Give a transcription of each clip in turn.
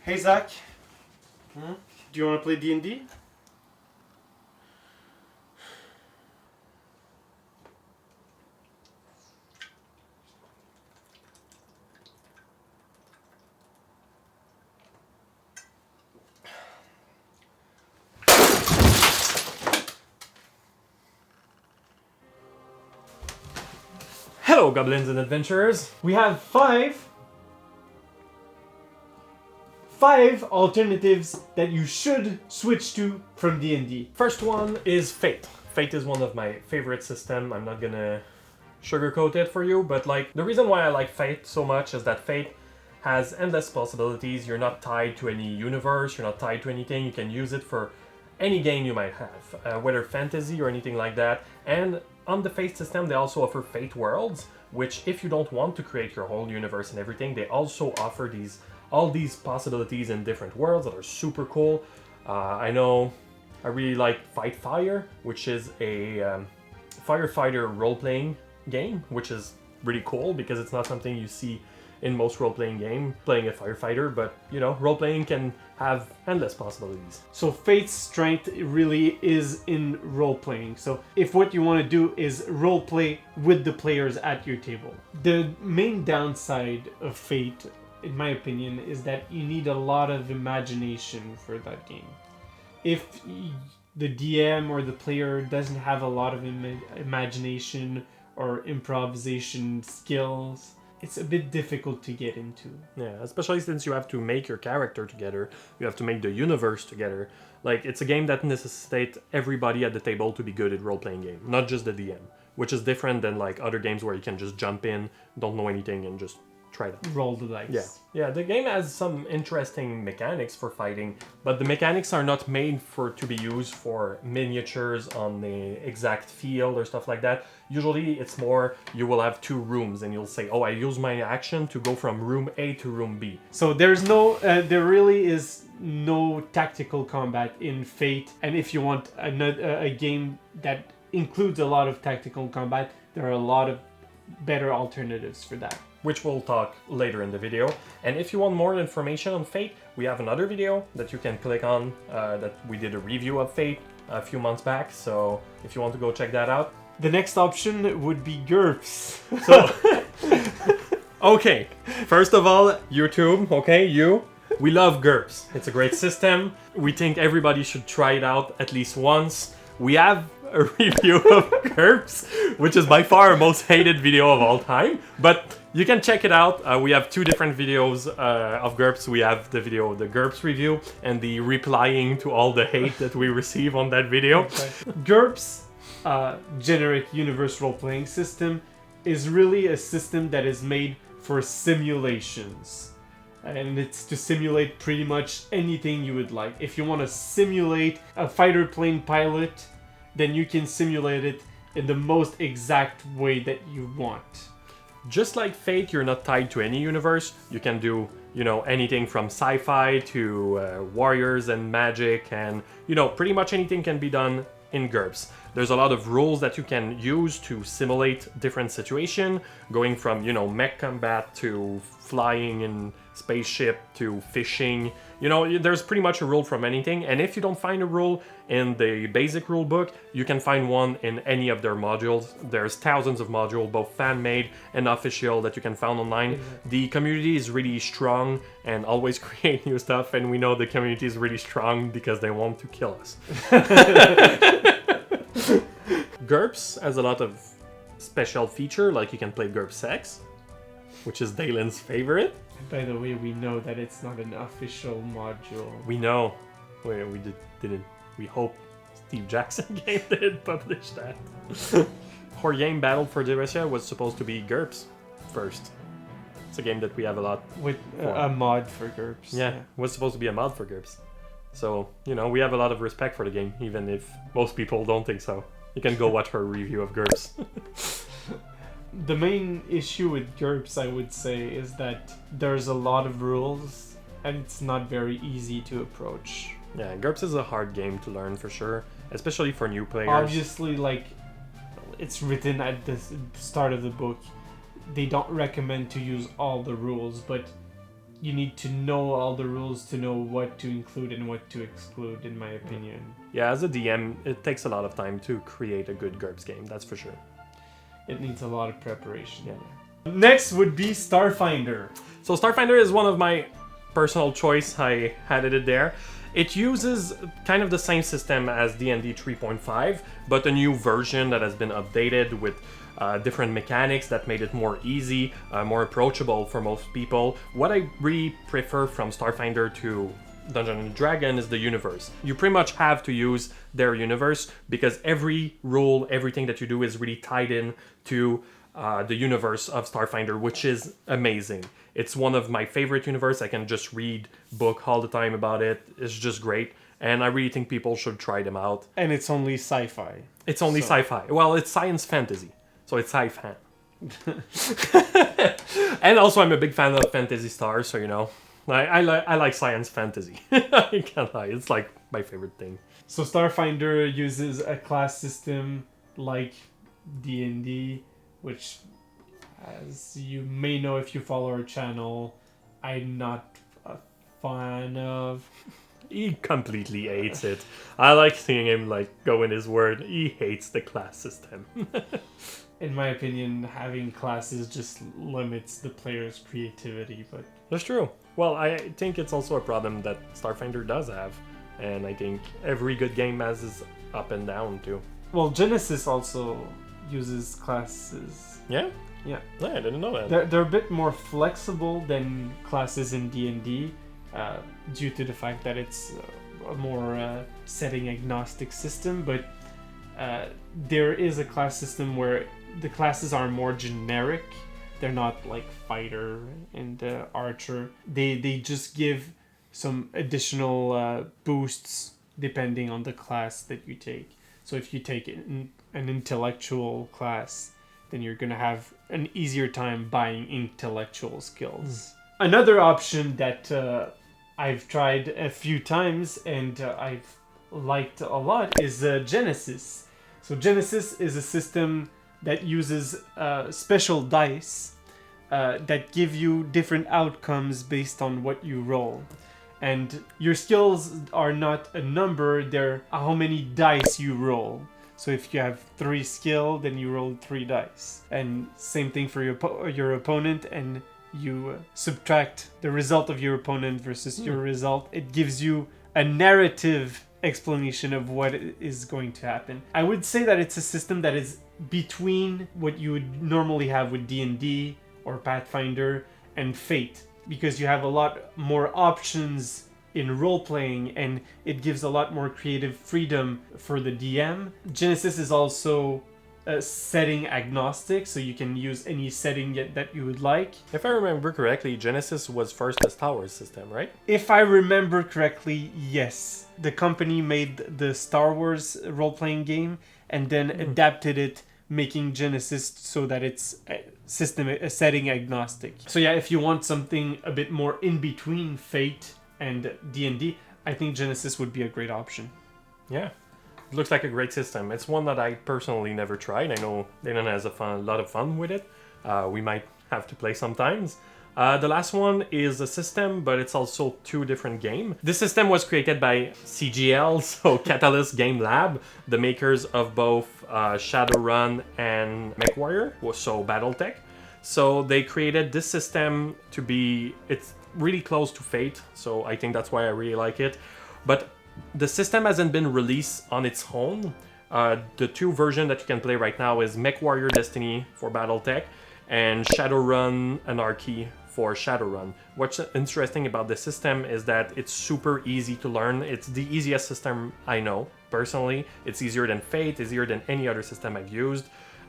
Hey Zach, do you want to play D&D? Hello, goblins and adventurers! We have five alternatives that you should switch to from D&D. First one is Fate. Fate is one of my favorite systems. I'm not gonna sugarcoat it for you, but like the reason why I like Fate so much is that Fate has endless possibilities. You're not tied to any universe, you're not tied to anything. You can use it for any game you might have, whether fantasy or anything like that. And on the Fate system, they also offer Fate Worlds, which if you don't want to create your whole universe and everything, they also offer all these possibilities in different worlds that are super cool. I know I really like Fight Fire, which is a firefighter role-playing game, which is really cool because it's not something you see in most role-playing game, playing a firefighter, but you know, role-playing can have endless possibilities. So Fate's strength really is in role-playing. So if what you want to do is role-play with the players at your table. The main downside of Fate, in my opinion, is that you need a lot of imagination for that game. If the DM or the player doesn't have a lot of imagination or improvisation skills, it's a bit difficult to get into. Yeah, especially since you have to make your character together, you have to make the universe together. Like, it's a game that necessitates everybody at the table to be good at role-playing game, not just the DM, which is different than like other games where you can just jump in, don't know anything, and just try that. Roll the dice. Yeah, the game has some interesting mechanics for fighting, but the mechanics are not made to be used for miniatures on the exact field or stuff like that. Usually it's more, you will have two rooms and you'll say, oh, I use my action to go from room A to room B. So there really is no tactical combat in Fate, and if you want a game that includes a lot of tactical combat, there are a lot of better alternatives for that, which we'll talk later in the video. And if you want more information on Fate, we have another video that you can click on, that we did a review of Fate a few months back, so if you want to go check that out. The next option would be GURPS. So, okay, first of all, YouTube, okay, we love GURPS. It's a great system. We think everybody should try it out at least once. We have a review of GURPS, which is by far our most hated video of all time, but you can check it out. We have two different videos of GURPS. We have the video, the GURPS review, and the replying to all the hate that we receive on that video. Okay. GURPS, generic universe role-playing system, is really a system that is made for simulations. And it's to simulate pretty much anything you would like. If you want to simulate a fighter plane pilot, then you can simulate it in the most exact way that you want. Just like Fate, you're not tied to any universe. You can do, you know, anything from sci-fi to warriors and magic, and, you know, pretty much anything can be done in GURPS. There's a lot of rules that you can use to simulate different situations, going from, you know, mech combat to flying in spaceship to fishing. You know, there's pretty much a rule from anything, and if you don't find a rule in the basic rule book, you can find one in any of their modules. There's thousands of modules, both fan-made and official, that you can find online. The community is really strong and always create new stuff, and we know the community is really strong because they want to kill us. GURPS has a lot of special feature, like you can play GURPS X, which is Dalen's favorite. By the way, we know that it's not an official module. We know. Didn't. We hope Steve Jackson Game did publish that. Our game Battle for Diratia was supposed to be GURPS first. It's a game that we have a lot. With a mod for GURPS. Yeah, it was supposed to be a mod for GURPS. So, you know, we have a lot of respect for the game, even if most people don't think so. You can go watch our review of GURPS. The main issue with GURPS, I would say, is that there's a lot of rules and it's not very easy to approach. Yeah, GURPS is a hard game to learn for sure, especially for new players. Obviously, like, it's written at the start of the book. They don't recommend to use all the rules, but you need to know all the rules to know what to include and what to exclude, in my opinion. Yeah, as a DM, it takes a lot of time to create a good GURPS game, that's for sure. It needs a lot of preparation. Yeah. Next would be Starfinder. So Starfinder is one of my personal choice. I added it there. It uses kind of the same system as D&D 3.5, but a new version that has been updated with different mechanics that made it more easy, more approachable for most people. What I really prefer from Starfinder to Dungeons & Dragons is the universe. You pretty much have to use their universe because every rule, everything that you do is really tied in to the universe of Starfinder, which is amazing. It's one of my favorite universe. I can just read book all the time about it. It's just great. And I really think people should try them out. And it's only sci-fi. It's only sci-fi. Well, it's science fantasy. So it's sci-fi. And also I'm a big fan of Fantasy Stars, so you know. I like science fantasy. I can't lie. It's like my favorite thing. So Starfinder uses a class system like D&D, which, as you may know if you follow our channel, I'm not a fan of. He completely hates it. I like seeing him like go in his word. He hates the class system. In my opinion, having classes just limits the player's creativity, but... That's true. Well, I think it's also a problem that Starfinder does have, and I think every good game has its up and down too. Well, Genesis also uses classes. Yeah? Yeah. Yeah, I didn't know that. They're a bit more flexible than classes in D&D, due to the fact that it's a more setting agnostic system, but there is a class system where the classes are more generic. They're not like fighter and archer. They just give some additional boosts depending on the class that you take. So if you take an intellectual class, then you're gonna have an easier time buying intellectual skills. Another option that I've tried a few times and I've liked a lot is Genesis. So Genesis is a system that uses special dice that give you different outcomes based on what you roll. And your skills are not a number, they're how many dice you roll. So if you have 3 skill, then you roll 3 dice. And same thing for your opponent, and you subtract the result of your opponent versus your result. It gives you a narrative explanation of what is going to happen. I would say that it's a system that is between what you would normally have with D&D or Pathfinder and Fate, because you have a lot more options in role-playing and it gives a lot more creative freedom for the DM. Genesis is also setting agnostic, so you can use any setting that you would like. If I remember correctly, Genesis was first a Star Wars system, right? If I remember correctly, yes. The company made the Star Wars role-playing game and then adapted it, making Genesis so that it's setting agnostic. So yeah, if you want something a bit more in between Fate and D&D, I think Genesis would be a great option. Yeah. It looks like a great system. It's one that I personally never tried. I know Dana has a lot of fun with it. We might have to play sometimes. The last one is a system, but it's also 2 different games. This system was created by CGL, so Catalyst Game Lab, the makers of both Shadowrun and MechWarrior, so BattleTech. So they created this system to be... It's really close to Fate, so I think that's why I really like it. But the system hasn't been released on its own. The 2 versions that you can play right now is MechWarrior Destiny for BattleTech and Shadowrun Anarchy for Shadowrun. What's interesting about the system is that it's super easy to learn. It's the easiest system I know, personally. It's easier than Fate, easier than any other system I've used.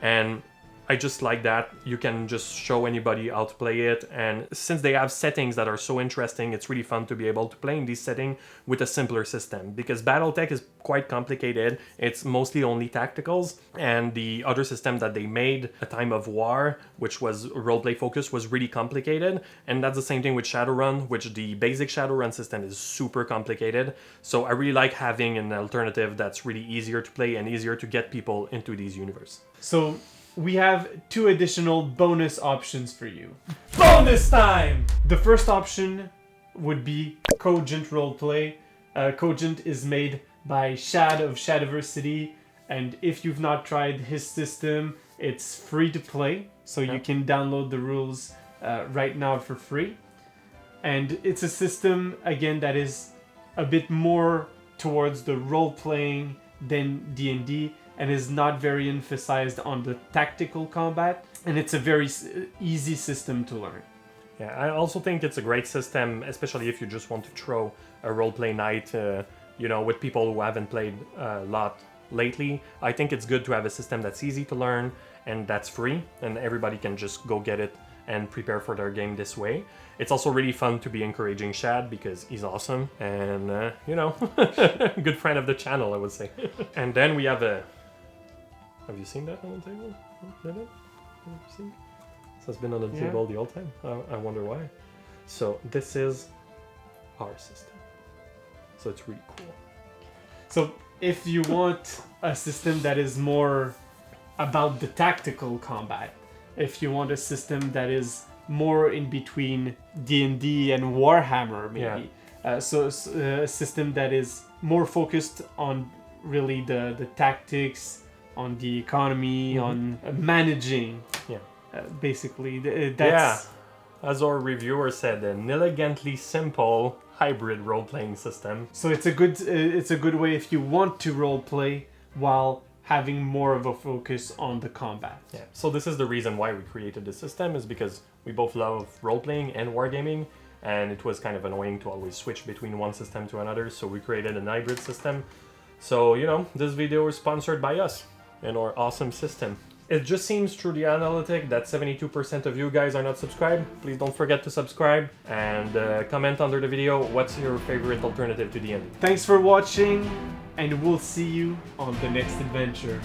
And I just like that. You can just show anybody how to play it, and since they have settings that are so interesting, it's really fun to be able to play in this setting with a simpler system, because BattleTech is quite complicated. It's mostly only tacticals, and the other system that they made, A Time of War, which was roleplay focused, was really complicated, and that's the same thing with Shadowrun, which the basic Shadowrun system is super complicated. So I really like having an alternative that's really easier to play and easier to get people into these universe. So we have 2 additional bonus options for you. Bonus time! The first option would be Cogent Roleplay. Cogent is made by Shad of Shadiversity, and if you've not tried his system, it's free to play, so you can download the rules right now for free. And it's a system, again, that is a bit more towards the role-playing than D&D, and is not very emphasized on the tactical combat, and it's a very easy system to learn. Yeah, I also think it's a great system, especially if you just want to throw a roleplay night, you know, with people who haven't played a lot lately. I think it's good to have a system that's easy to learn and that's free, and everybody can just go get it and prepare for their game this way. It's also really fun to be encouraging Shad because he's awesome and, you know, good friend of the channel, I would say. And then we have a... Have you seen that on the table? Have you seen? This has been on the table the whole time. I wonder why. So this is our system. So it's really cool. So if you want a system that is more about the tactical combat, if you want a system that is more in between D&D and Warhammer, maybe, so a system that is more focused on really the tactics, on the economy, on managing, basically. That's as our reviewer said, an elegantly simple hybrid role-playing system. So it's a good way if you want to role play while having more of a focus on the combat. Yeah. So this is the reason why we created this system, is because we both love role-playing and wargaming, and it was kind of annoying to always switch between one system to another, so we created a hybrid system. So, you know, this video is sponsored by us and our awesome system. It just seems through the analytic that 72% of you guys are not subscribed. Please don't forget to subscribe and comment under the video what's your favorite alternative to D&D. Thanks for watching, and we'll see you on the next adventure.